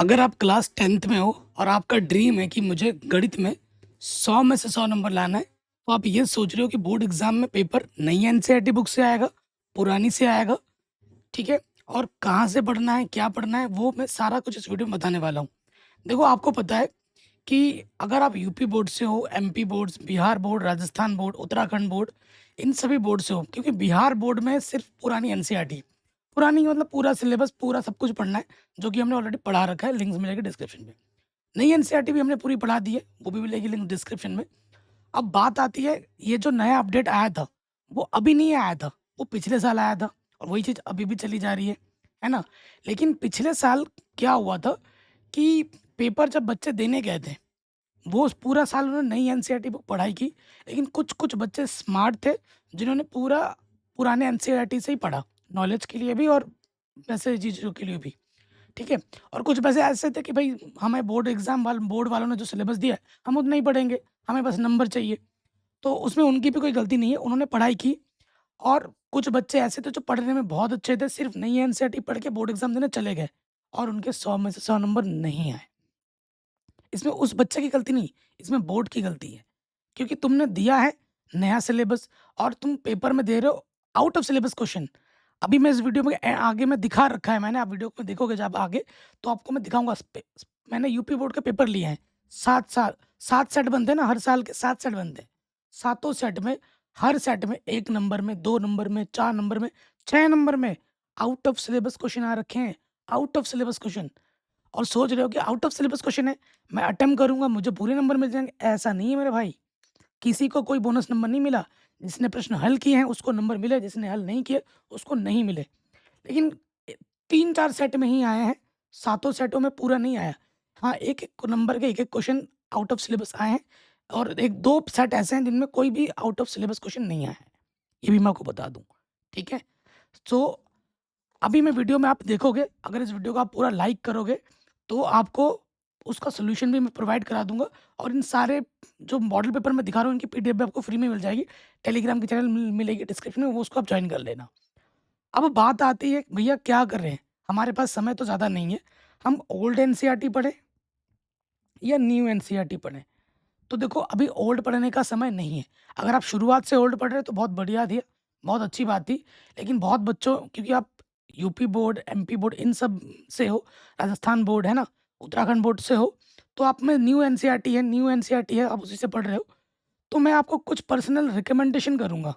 अगर आप class 10th में हो और आपका ड्रीम है कि मुझे गणित में 100 में से 100 नंबर लाना है, तो आप ये सोच रहे हो कि बोर्ड एग्जाम में पेपर नई एनसीईआरटी बुक से आएगा, पुरानी से आएगा, ठीक है? और कहाँ से पढ़ना है, क्या पढ़ना है, वो मैं सारा कुछ इस वीडियो में बताने वाला हूँ। देखो, आपको पता है कि अगर आप यूपी बोर्ड से हो, MP board, Bihar board, Rajasthan board, Uttarakhand board, इन सभी बोर्ड से हो, क्योंकि बिहार बोर्ड में सिर्फ पुरानी एनसीईआरटी, पुरानी मतलब पूरा सिलेबस, पूरा सब कुछ पढ़ना है, जो कि हमने ऑलरेडी पढ़ा रखा है, लिंक्स मिलेगी डिस्क्रिप्शन में। नई एनसीईआरटी भी हमने पूरी पढ़ा दी है, वो भी मिलेगी लिंक डिस्क्रिप्शन में। अब बात आती है, ये जो नया अपडेट आया था, वो अभी नहीं आया था, वो पिछले साल आया था, और वही चीज़ अभी भी चली जा रही है ना? लेकिन पिछले साल क्या हुआ था कि पेपर जब बच्चे देने गए थे, वो पूरा साल उन्होंने नई एनसीईआरटी बुक पढ़ाई की, लेकिन कुछ-कुछ बच्चे स्मार्ट थे, जिन्होंने पूरा पुराने एनसीईआरटी से ही पढ़ा, नॉलेज के लिए भी और वैसे चीज़ों के लिए भी, ठीक है? और कुछ बच्चे ऐसे थे कि भई हमें बोर्ड वालों ने जो सिलेबस दिया है, हम उतना ही पढ़ेंगे, हमें बस नंबर चाहिए। तो उसमें उनकी भी कोई गलती नहीं है, उन्होंने पढ़ाई की। और कुछ बच्चे ऐसे थे जो पढ़ने में बहुत अच्छे थे, सिर्फ़ नई एनसीईआरटी पढ़ के बोर्ड एग्ज़ाम देने चले गए और उनके 100 में से 100 नंबर नहीं आए। इसमें उस बच्चे की गलती नहीं, इसमें बोर्ड की गलती है। क्योंकि तुमने दिया है नया सिलेबस और तुम पेपर में दे रहे हो आउट ऑफ सिलेबस क्वेश्चन। अभी मैं इस वीडियो में आगे में दिखा रखा है मैंने, आप वीडियो में देखोगे जब आगे, तो आपको मैं दिखाऊँगा मैंने यूपी बोर्ड के पेपर लिए हैं। 7 साल 7 सेट बनते हैं ना, हर साल के 7 सेट बनते हैं। सातों सेट में, हर सेट में 1 नंबर में, 2 नंबर में, 4 नंबर में, 6 नंबर में आउट ऑफ सिलेबस क्वेश्चन आ रखे हैं। Out of syllabus question. और सोच रहे हो कि आउट ऑफ सिलेबस क्वेश्चन है, मैं अटेम्प्ट करूँगा, मुझे पूरे नंबर मिल जाएँगे, ऐसा नहीं है मेरे भाई। किसी को कोई बोनस नंबर नहीं मिला। जिसने प्रश्न हल किए हैं उसको नंबर मिले, जिसने हल नहीं किए उसको नहीं मिले। लेकिन 3-4 सेट में ही आए हैं, सातों सेटों में पूरा नहीं आया। हाँ, 1-1 नंबर के 1-1 क्वेश्चन आउट ऑफ सिलेबस आए हैं और 1-2 सेट ऐसे हैं जिनमें कोई भी आउट ऑफ सिलेबस क्वेश्चन नहीं आया है। ये भी मैं आपको बता दूँ, ठीक है? सो अभी मैं वीडियो में आप देखोगे, अगर इस वीडियो को आप पूरा लाइक करोगे, तो आपको उसका सॉल्यूशन भी मैं प्रोवाइड करा दूँगा और इन सारे जो मॉडल पेपर मैं दिखा रहा हूँ, इनकी पीडीएफ भी आपको फ्री में मिल जाएगी। टेलीग्राम की चैनल मिलेगी डिस्क्रिप्शन में, वो उसको आप जॉइन कर लेना। अब बात आती है, भैया क्या कर रहे हैं? हमारे पास समय तो ज़्यादा नहीं है, हम ओल्ड एनसीईआरटी पढ़ें या न्यू एनसीईआरटी पढ़ें? तो देखो, अभी ओल्ड पढ़ने का समय नहीं है। अगर आप शुरुआत से ओल्ड पढ़ रहे हो तो बहुत बढ़िया थी, बहुत अच्छी बात थी। लेकिन बहुत बच्चों, क्योंकि आप यूपी बोर्ड, एमपी बोर्ड इन सब से हो, राजस्थान बोर्ड है ना, उत्तराखंड बोर्ड से हो, तो आप में न्यू एनसीईआरटी है, आप उसी से पढ़ रहे हो। तो मैं आपको कुछ पर्सनल रिकमेंडेशन करूँगा,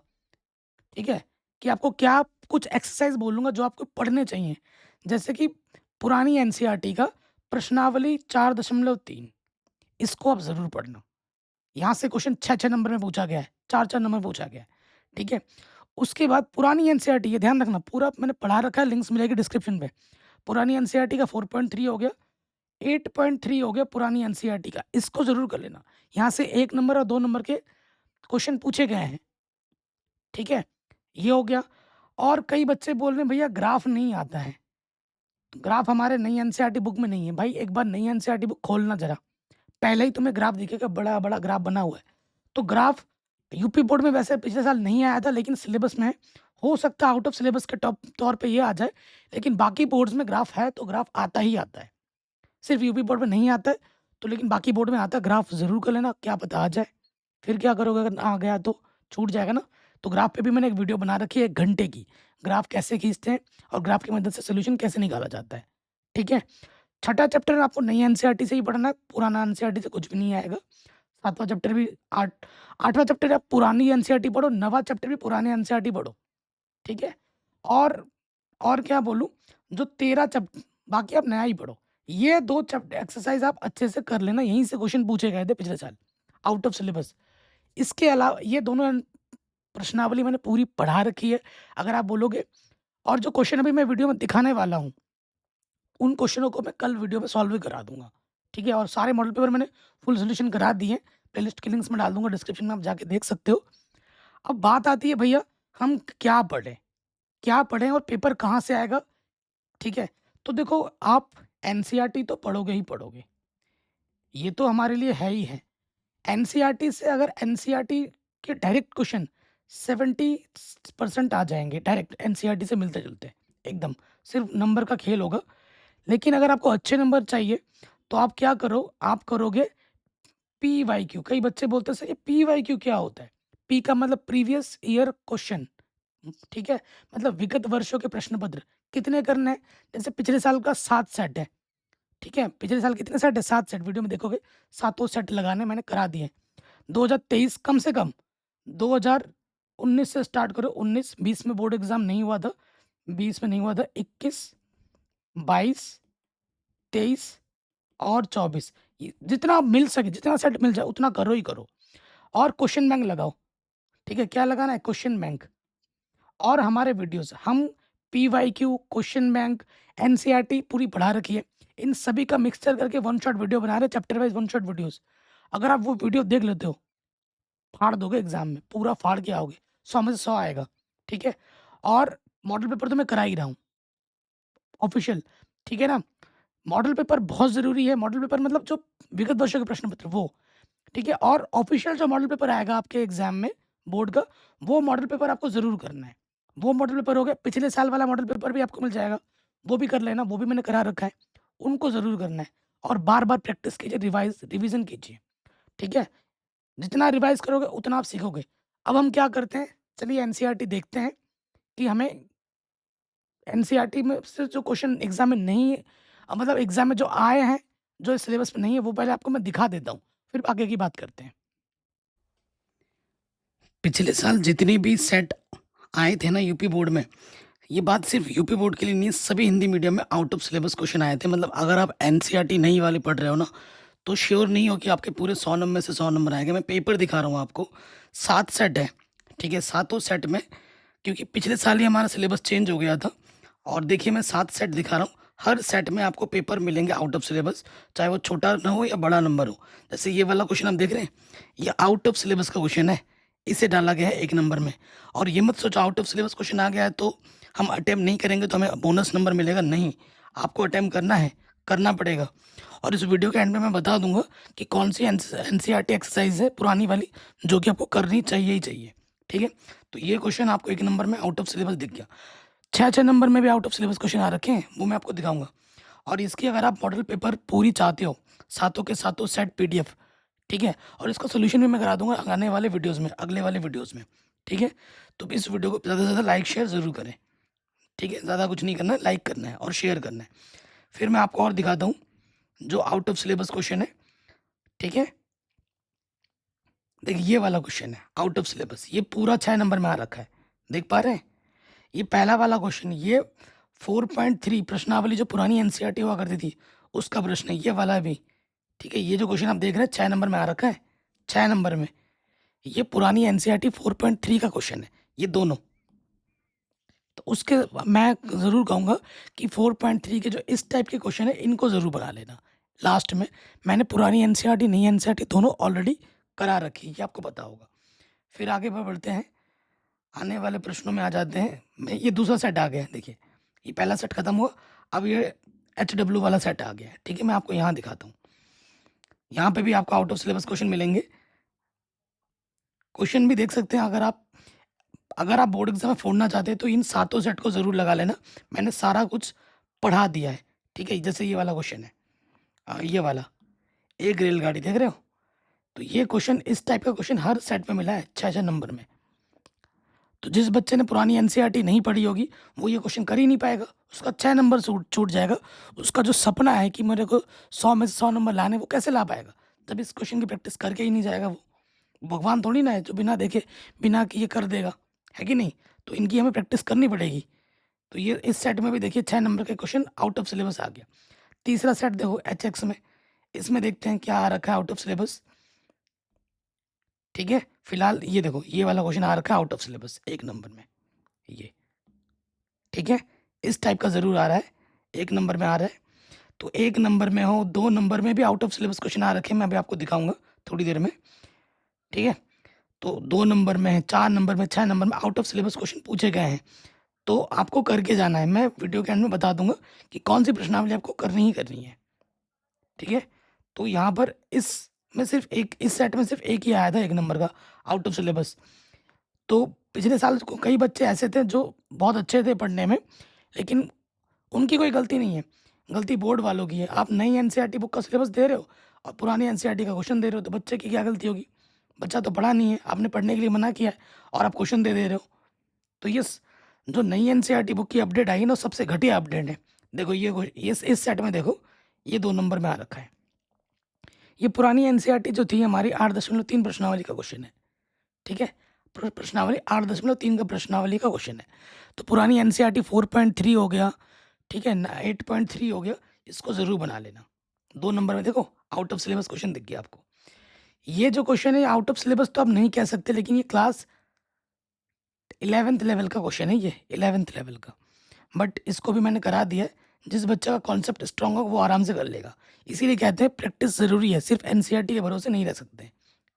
ठीक है? कि आपको क्या कुछ एक्सरसाइज़ बोलूँगा जो आपको पढ़ने चाहिए। जैसे कि पुरानी एनसीईआरटी का प्रश्नावली 4.3, इसको आप ज़रूर पढ़ना। यहाँ से क्वेश्चन 6-6 नंबर में पूछा गया है, 4-4 नंबर में पूछा गया है, ठीक है? उसके बाद पुरानी एनसीईआरटी है, ध्यान रखना, पूरा मैंने पढ़ा रखा है, लिंक्स मिलेगी डिस्क्रिप्शन पे। पुरानी एनसीईआरटी का 4.3 हो गया, 8.3 हो गया पुरानी एनसीईआरटी का, इसको ज़रूर कर लेना। यहाँ से 1 नंबर और 2 नंबर के क्वेश्चन पूछे गए हैं, ठीक है? ये हो गया। और कई बच्चे बोल रहे हैं भैया ग्राफ नहीं आता है, तो ग्राफ हमारे नई एनसीईआरटी बुक में नहीं है। भाई एक बार नई एनसीईआरटी बुक खोलना ज़रा, पहले ही तुम्हें ग्राफ दिखेगा, बड़ा-बड़ा ग्राफ बना हुआ है। तो ग्राफ यूपी बोर्ड में वैसे पिछले साल नहीं आया था, लेकिन सिलेबस में है। हो सकता है आउट ऑफ सिलेबस के टॉप तौर पे ये आ जाए, लेकिन बाकी बोर्ड्स में ग्राफ है तो ग्राफ आता ही आता है। सिर्फ यूपी बोर्ड में नहीं आता है, तो लेकिन बाकी बोर्ड में आता है। ग्राफ ज़रूर कर लेना, क्या पता आ जाए। फिर क्या करोगे अगर आ गया तो? छूट जाएगा ना। तो ग्राफ पे भी मैंने एक वीडियो बना रखी है 1 घंटे की, ग्राफ कैसे खींचते हैं और ग्राफ की मदद से सॉल्यूशन कैसे निकाला जाता है, ठीक है? छठा चैप्टर आपको नई एनसीईआरटी से ही पढ़ना है, पुराना एनसीईआरटी से कुछ भी नहीं आएगा। 7वां चैप्टर भी 8वां चैप्टर आप पुरानी एनसीईआरटी पढ़ो, 9वां चैप्टर भी पुरानी एनसीईआरटी पढ़ो, ठीक है? और और क्या बोलूँ, जो 13 बाकी आप नया ही पढ़ो। ये 2 एक्सरसाइज़ आप अच्छे से कर लेना, यहीं से क्वेश्चन पूछे गए थे पिछले साल, आउट ऑफ सिलेबस। इसके अलावा ये दोनों प्रश्नावली मैंने पूरी पढ़ा रखी है, अगर आप बोलोगे। और जो क्वेश्चन अभी मैं वीडियो में दिखाने वाला हूँ, उन क्वेश्चनों को मैं कल वीडियो में सॉल्व भी करा दूँगा, ठीक है? और सारे मॉडल पेपर मैंने फुल सॉल्यूशन करा दिए हैं, प्लेलिस्ट के लिंक्स मैं डाल दूँगा डिस्क्रिप्शन में, आप जाके देख सकते हो। अब बात आती है भैया, हम क्या पढ़ें? क्या पढ़ें और पेपर कहाँ से आएगा, ठीक है? तो देखो, आप एनसीईआरटी तो पढ़ोगे ही पढ़ोगे, ये तो हमारे लिए है ही है। एनसीईआरटी से अगर एनसीईआरटी के डायरेक्ट क्वेश्चन 70% आ जाएँगे डायरेक्ट एनसीईआरटी से मिलते-जुलते, एकदम। सिर्फ़ नंबर का खेल होगा। लेकिन अगर आपको अच्छे नंबर चाहिए तो आप क्या करो, आप करोगे पीवाईक्यू। कई बच्चे बोलते हैं सर ये पीवाईक्यू क्या होता है? पी का मतलब प्रीवियस ईयर क्वेश्चन, ठीक है? मतलब विगत वर्षों के प्रश्न पत्र। कितने करने हैं? जैसे पिछले साल का 7 सेट है, ठीक है? पिछले साल कितने सेट है? 7 सेट। वीडियो में देखोगे सातों सेट लगाने मैंने करा दिए हैं। 2023 कम से कम 2019 से स्टार्ट करो। 19 20 में बोर्ड एग्जाम नहीं हुआ था, 20 में नहीं हुआ था, 21 22 23 और 24, जितना मिल सके, जितना सेट मिल जाए उतना करो ही करो। और क्वेश्चन बैंक लगाओ, ठीक है? क्या लगाना है? Question bank. और हमारे वीडियोस हम पीवाईक्यू, क्वेश्चन बैंक, एनसीईआरटी पूरी पढ़ा रखी है। इन सभी का मिक्सचर करके वन शॉट वीडियो बना रहे हैं, chapter wise one shot videos. अगर आप वो वीडियो देख लेते हो, फाड़ दोगे एग्जाम में, पूरा फाड़ के आओगे, 100 में से 100 आएगा, ठीक है? और मॉडल पेपर तो मैं करा ही रहा हूँ ऑफिशियल, ठीक है ना? मॉडल पेपर बहुत ज़रूरी है। मॉडल पेपर मतलब जो विगत वर्षों के प्रश्न पत्र वो, ठीक है? और ऑफिशियल जो मॉडल पेपर आएगा आपके एग्जाम में बोर्ड का, वो मॉडल पेपर आपको ज़रूर करना है। वो मॉडल पेपर हो गया, पिछले साल वाला मॉडल पेपर भी आपको मिल जाएगा, वो भी कर लेना, वो भी मैंने करा रखा है। उनको ज़रूर करना है और बार-बार प्रैक्टिस कीजिए, रिवीज़न कीजिए, ठीक है? जितना रिवाइज़ करोगे उतना आप सीखोगे। अब हम क्या करते हैं, चलिए एनसीईआरटी देखते हैं कि हमें एनसीईआरटी में से जो क्वेश्चन एग्ज़ाम में नहीं मतलब एग्ज़ाम में जो आए हैं, जो सिलेबस में नहीं है, वो पहले आपको मैं दिखा देता हूँ, फिर आगे की बात करते हैं। पिछले साल जितनी भी सेट आए थे ना यूपी बोर्ड में, ये बात सिर्फ यूपी बोर्ड के लिए नहीं है, सभी हिंदी मीडियम में आउट ऑफ सिलेबस क्वेश्चन आए थे। मतलब अगर आप एनसीईआरटी नहीं वाली पढ़ रहे हो ना, तो श्योर नहीं हो कि आपके पूरे 100 नंबर में से 100 नंबर आएंगे। मैं पेपर दिखा रहा हूँ आपको, 7 सेट है, ठीक है? सातों सेट में, क्योंकि पिछले साल ही हमारा सिलेबस चेंज हो गया था। और देखिए मैं 7 सेट दिखा रहा हूँ, हर सेट में आपको पेपर मिलेंगे आउट ऑफ सिलेबस, चाहे वो छोटा ना हो या बड़ा नंबर हो। जैसे ये वाला क्वेश्चन आप देख रहे हैं, ये आउट ऑफ सिलेबस का क्वेश्चन है, इसे डाला गया है 1 नंबर में। और ये मत सोचो आउट ऑफ सिलेबस क्वेश्चन आ गया है तो हम अटेम्प्ट नहीं करेंगे तो हमें बोनस नंबर मिलेगा, नहीं, आपको अटेम्प्ट करना है, करना पड़ेगा। और इस वीडियो के एंड में मैं बता दूंगा कि कौन सी एनसीईआरटी एक्सरसाइज है पुरानी वाली जो कि आपको करनी चाहिए ही चाहिए, ठीक है? तो ये क्वेश्चन आपको 1 नंबर में आउट ऑफ सिलेबस दिख गया। 6-6 नंबर में भी आउट ऑफ सिलेबस क्वेश्चन आ रखे हैं, वो मैं आपको दिखाऊंगा। और इसकी अगर आप मॉडल पेपर पूरी चाहते हो, सातों के सातों सेट पीडीएफ, ठीक है? और इसका सोल्यूशन भी मैं करा दूंगा आने वाले वीडियोस में, अगले वाले वीडियोस में, ठीक है? तो इस वीडियो को ज़्यादा से ज़्यादा लाइक शेयर ज़रूर करें, ठीक है? ज़्यादा कुछ नहीं करना है, लाइक करना है और शेयर करना है। फिर मैं आपको और दिखाता हूँ जो आउट ऑफ सिलेबस क्वेश्चन है, ठीक है? देखिए ये वाला क्वेश्चन है आउट ऑफ सिलेबस, ये पूरा 6 नंबर में आ रखा है, देख पा रहे हैं? ये पहला वाला क्वेश्चन, ये 4.3 प्रश्नावली जो पुरानी एनसीईआरटी हुआ करती थी उसका प्रश्न है, ये वाला भी, ठीक है? ये जो क्वेश्चन आप देख रहे हैं 6 नंबर में आ रखा है, 6 नंबर में, ये पुरानी एनसीईआरटी 4.3 का क्वेश्चन है, ये दोनों। तो उसके मैं ज़रूर कहूँगा कि 4.3 के जो इस टाइप के क्वेश्चन है इनको ज़रूर बना लेना। लास्ट में मैंने पुरानी एनसीईआरटी नई एनसीईआरटी दोनों ऑलरेडी करा रखी है, ये आपको पता होगा। फिर आगे बढ़ते हैं, आने वाले प्रश्नों में आ जाते हैं। ये दूसरा सेट आ गया है, देखिए ये पहला सेट खत्म हुआ, अब ये HW वाला सेट आ गया है, ठीक है? मैं आपको यहाँ दिखाता हूँ, यहाँ पे भी आपको आउट ऑफ सिलेबस क्वेश्चन मिलेंगे। क्वेश्चन भी देख सकते हैं, अगर आप बोर्ड एग्जाम में फोड़ना चाहते हैं तो इन सातों सेट को ज़रूर लगा लेना, मैंने सारा कुछ पढ़ा दिया है, ठीक है? जैसे ये वाला क्वेश्चन है, ये वाला, एक रेलगाड़ी देख रहे हो, तो ये क्वेश्चन, इस टाइप का क्वेश्चन हर सेट में मिला है 6-6 नंबर में। तो जिस बच्चे ने पुरानी एनसीईआरटी नहीं पढ़ी होगी वो ये क्वेश्चन कर ही नहीं पाएगा, उसका 6 नंबर छूट जाएगा। उसका जो सपना है कि मेरे को 100 में से 100 नंबर लाने, वो कैसे ला पाएगा जब इस क्वेश्चन की प्रैक्टिस करके ही नहीं जाएगा? वो भगवान थोड़ी ना है जो बिना देखे बिना किए कर देगा, है कि नहीं? तो इनकी हमें प्रैक्टिस करनी पड़ेगी। तो ये इस सेट में भी देखिए 6 नंबर के क्वेश्चन आउट ऑफ सिलेबस आ गया। तीसरा सेट देखो HX में, इसमें देखते हैं क्या आ रखा है आउट ऑफ सिलेबस, ठीक है? फिलहाल ये देखो ये वाला क्वेश्चन आ रखा है आउट ऑफ सिलेबस 1 नंबर में, ये, ठीक है? इस टाइप का ज़रूर आ रहा है, 1 नंबर में आ रहा है। तो 1 नंबर में हो, 2 नंबर में भी आउट ऑफ सिलेबस क्वेश्चन आ रखे हैं, मैं अभी आपको दिखाऊंगा थोड़ी देर में, ठीक है? तो 2 नंबर में, 4 नंबर में, 6 नंबर में आउट ऑफ सिलेबस क्वेश्चन पूछे गए हैं, तो आपको करके जाना है। मैं वीडियो के एंड में बता दूंगा कि कौन सी प्रश्नावली आपको करनी ही करनी है, ठीक है? तो यहाँ पर इस सेट में सिर्फ एक ही आया था 1 नंबर का आउट ऑफ सिलेबस। तो पिछले साल को कई बच्चे ऐसे थे जो बहुत अच्छे थे पढ़ने में, लेकिन उनकी कोई गलती नहीं है। गलती बोर्ड वालों की है। आप नई एनसीईआरटी बुक का सिलेबस दे रहे हो और पुरानी एनसीईआरटी का क्वेश्चन दे रहे हो, तो बच्चे की क्या गलती होगी? बच्चा तो पढ़ा नहीं है, आपने पढ़ने के लिए मना किया है और आप क्वेश्चन दे रहे हो। तो ये जो नई एनसीईआरटी बुक की अपडेट आई है ना, सबसे घटिया अपडेट है। देखो ये इस सेट में देखो, ये 2 नंबर में आ रखा है। ये पुरानी एनसीईआरटी जो थी हमारी 8.3 प्रश्नावली का क्वेश्चन है, ठीक है? प्रश्नावली 8.3 का प्रश्नावली का क्वेश्चन है। तो पुरानी एनसीईआरटी 4.3 हो गया, ठीक है ना, 8.3 हो गया, इसको ज़रूर बना लेना। 2 नंबर में देखो आउट ऑफ सिलेबस क्वेश्चन दिख गया आपको। ये जो क्वेश्चन है आउट ऑफ सिलेबस तो आप नहीं कह सकते, लेकिन ये क्लास 11th लेवल का क्वेश्चन है, ये 11th लेवल का। बट इसको भी मैंने करा दिया है, जिस बच्चे का कॉन्सेप्ट स्ट्रॉन्ग हो वो आराम से कर लेगा। इसीलिए कहते हैं प्रैक्टिस ज़रूरी है, सिर्फ एनसीईआरटी के भरोसे नहीं रह सकते,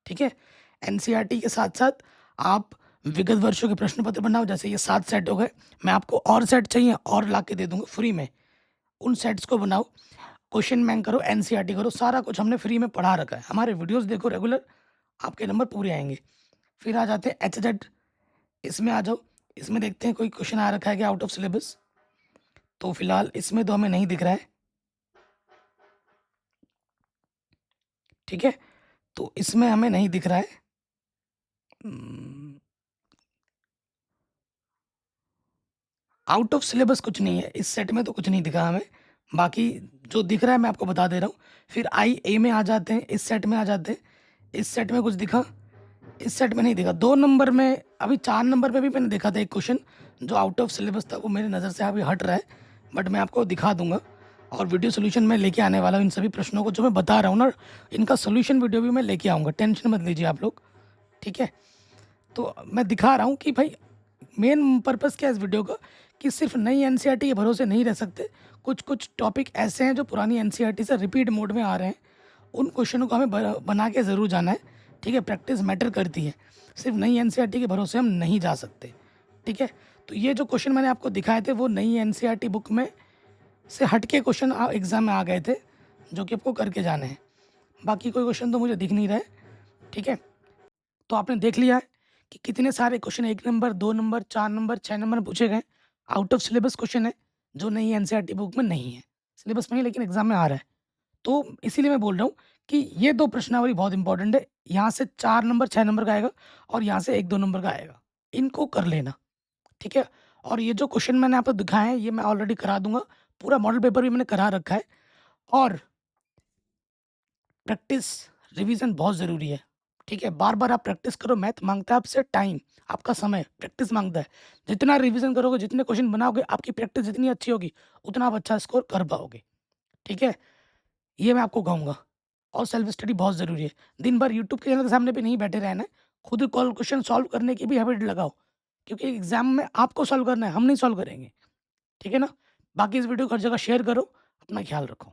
ठीक है? एनसीईआरटी के साथ साथ आप विगत वर्षों के प्रश्न पत्र बनाओ, जैसे ये 7 सेट हो गए, मैं आपको और सेट चाहिए और ला के दे दूंगा फ्री में। उन सेट्स को बनाओ, क्वेश्चन बैंक करो, एनसीईआरटी करो, सारा कुछ हमने फ्री में पढ़ा रखा है। हमारे वीडियोस देखो रेगुलर, आपके नंबर पूरे आएंगे। फिर आ जाते हैं एचजेड, इसमें आ जाओ। इसमें देखते हैं कोई क्वेश्चन आ रखा है कि आउट ऑफ सिलेबस, तो फिलहाल इसमें तो हमें नहीं दिख रहा है, ठीक है? तो इसमें हमें नहीं दिख रहा है। आउट ऑफ सिलेबस कुछ नहीं है, इस सेट में तो कुछ नहीं दिखा हमें। बाकी जो दिख रहा है मैं आपको बता दे रहा हूँ। फिर आई ए में आ जाते हैं, इस सेट में आ जाते हैं। इस सेट में कुछ दिखा, इस सेट में नहीं दिखा। 2 नंबर में, अभी 4 नंबर पे भी मैंने देखा था एक क्वेश्चन जो आउट ऑफ सिलेबस था, वो मेरी नज़र से अभी हट रहा है, बट मैं आपको दिखा दूंगा। और वीडियो सोल्यूशन में लेके आने वाला हूँ इन सभी प्रश्नों को, जो मैं बता रहा हूँ ना, इनका सोल्यूशन वीडियो भी मैं लेके आऊँगा, टेंशन मत लीजिए आप लोग, ठीक है? तो मैं दिखा रहा हूँ कि भाई मेन पर्पस क्या है इस वीडियो का, कि सिर्फ नई एनसीईआरटी के भरोसे नहीं रह सकते। कुछ कुछ टॉपिक ऐसे हैं जो पुरानी एनसीईआरटी से रिपीट मोड में आ रहे हैं, उन क्वेश्चनों को हमें बना के ज़रूर जाना है, ठीक है? प्रैक्टिस मैटर करती है, सिर्फ नई एनसीईआरटी के भरोसे हम नहीं जा सकते, ठीक है? तो ये जो क्वेश्चन मैंने आपको दिखाए थे वो नई एनसीईआरटी बुक में से हट के क्वेश्चन एग्ज़ाम में आ गए थे, जो कि आपको करके जाने हैं। बाकी कोई क्वेश्चन तो मुझे दिख नहीं रहा है, ठीक है? तो आपने देख लिया है कि कितने सारे question 1 number, 2 number, 4 number, 6 number में पूछे गए। आउट ऑफ सिलेबस क्वेश्चन है, जो नई एनसीईआरटी बुक में नहीं है। सिलेबस में ही लेकिन एग्ज़ाम में आ रहा है। तो इसीलिए मैं बोल रहा हूँ कि ये 2 प्रश्नावली बहुत इंपॉर्टेंट है। यहाँ से 4 नंबर, 6 नंबर का आएगा और यहाँ से 1-2 नंबर का आएगा। इनको कर लेना, ठीक है? और ये जो क्वेश्चन मैंने आपको दिखाए हैं, ये मैं ऑलरेडी करा दूँगा। पूरा मॉडल पेपर भी मैंने करा रखा है। और प्रैक्टिस, रिवीजन बहुत ज़रूरी है, ठीक है? बार-बार आप प्रैक्टिस करो। मैथ माँगता है आपसे टाइम, आपका समय, प्रैक्टिस माँगता है। जितना रिवीजन करोगे, जितने क्वेश्चन बनाओगे, आपकी प्रैक्टिस जितनी अच्छी होगी, उतना आप अच्छा स्कोर कर पाओगे, ठीक है? ये मैं आपको कहूँगा। और सेल्फ स्टडी बहुत ज़रूरी है। दिन भर यूट्यूब के चैनल के सामने भी नहीं बैठे रहना है, खुद कॉल क्वेश्चन सॉल्व करने की भी हैबिट लगाओ, क्योंकि एग्ज़ाम में आपको सॉल्व करना है, हम नहीं सॉल्व करेंगे, ठीक है ना? बाकी इस वीडियो को हर जगह शेयर करो, अपना ख्याल रखो।